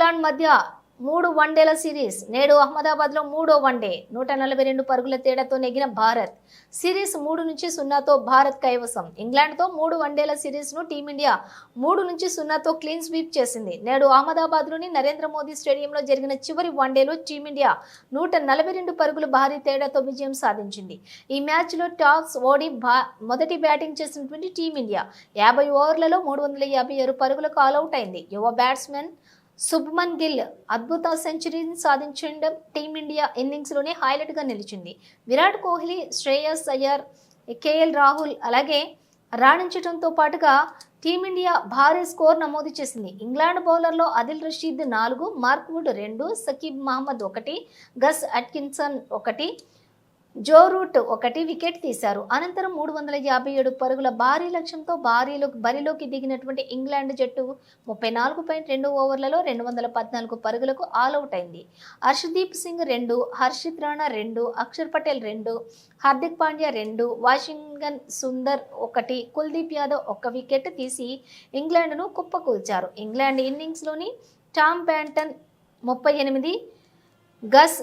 England మధ్య 3 వన్డేల series నేడు అహ్మదాబాద్లో 3వ వన్డే 142 పరుగుల తేడాతో నెగ్గిన భారత్. సిరీస్ 3-0తో భారత్ కైవసం. ఇంగ్లాండ్తో 3 వన్డేల సిరీస్ను టీమిండియా 3-0తో క్లీన్ స్వీప్ చేసింది. నేడు అహ్మదాబాద్లోని నరేంద్ర మోదీ స్టేడియంలో జరిగిన చివరి వన్డేలో టీమిండియా 142 పరుగుల భారీ తేడాతో విజయం సాధించింది. ఈ మ్యాచ్లో టాస్ ఓడి మొదటి బ్యాటింగ్ చేసినటువంటి టీమిండియా 50 ఓవర్లలో 357 పరుగులకు ఆల్అవుట్ అయింది. యువ బ్యాట్స్మెన్ శుభ్మన్ గిల్ అద్భుత సెంచరీని సాధించడం టీమిండియా ఇన్నింగ్స్లోనే హైలైట్గా నిలిచింది. విరాట్ కోహ్లీ, శ్రేయస్ అయ్యర్, కేఎల్ రాహుల్ అలాగే రాణించడంతో పాటుగా టీమిండియా భారీ స్కోర్ నమోదు చేసింది. ఇంగ్లాండ్ బౌలర్లో Adil Rashid 4, Mark Wood 2, Saqib Mahmood 1, Gus Atkinson 1, Joe Root 1 wicket తీశారు. అనంతరం 357 పరుగుల భారీ లక్ష్యంతో బరిలోకి దిగినటువంటి ఇంగ్లాండ్ జట్టు 34.2 ఓవర్లలో 214 పరుగులకు ఆల్అవుట్ అయింది. హర్షదీప్ సింగ్ 2, హర్షిత్ రాణా 2, అక్షర్ పటేల్ 2, హార్దిక్ పాండ్యా 2, వాషింగ్టన్ సుందర్ 1, కుల్దీప్ యాదవ్ 1 వికెట్ తీసి ఇంగ్లాండ్ను కుప్పకూల్చారు. ఇంగ్లాండ్ ఇన్నింగ్స్లోని Tom Banton 38, Gus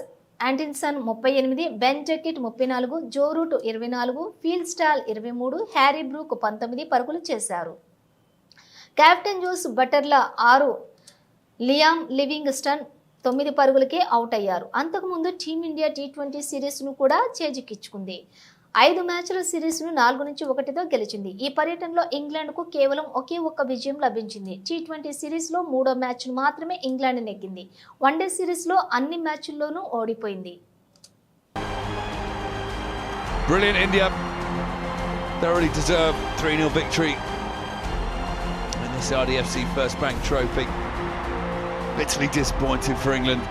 Atkinson 38, Ben Duckett 34, Joe Root 24, Phil స్టాల్ 23, హ్యారీ బ్రూక్ 19 పరుగులు చేశారు. Captain Jos Buttler 6, Liam Livingstone 9 పరుగులకే అవుట్ అయ్యారు. అంతకుముందు టీమిండియా T20 సిరీస్ను కూడా చేజిక్కించుకుంది. 5 మ్యాచ్ల సిరీస్ను 4-1తో గెలిచింది. ఈ పర్యటనలో ఇంగ్లాండ్కు కేవలం ఒకే ఒక్క విజయం లభించింది. T20 సిరీస్లో 3వ మ్యాచ్ను మాత్రమే ఇంగ్లాండ్ నెగ్గింది. వన్డే సిరీస్లో అన్ని మ్యాచ్ల్లోనూ ఓడిపోయింది. Brilliant India. Thoroughly deserved 3-0 victory in this RDFC First Bank Trophy. Bitterly disappointing for England.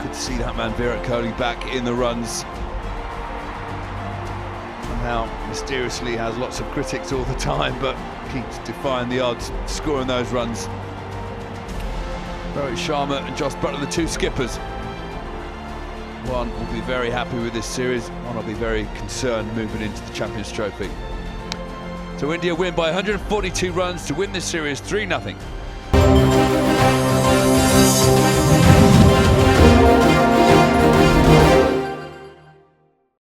Good to see that man Virat Kohli back in the runs. Now mysteriously has lots of critics all the time, but keeps defying the odds, scoring those runs. Rohit Sharma and Josh Buttler, the two skippers. One will be very happy with this series, one will be very concerned moving into the Champions Trophy. So India win by 142 runs to win this series 3-0.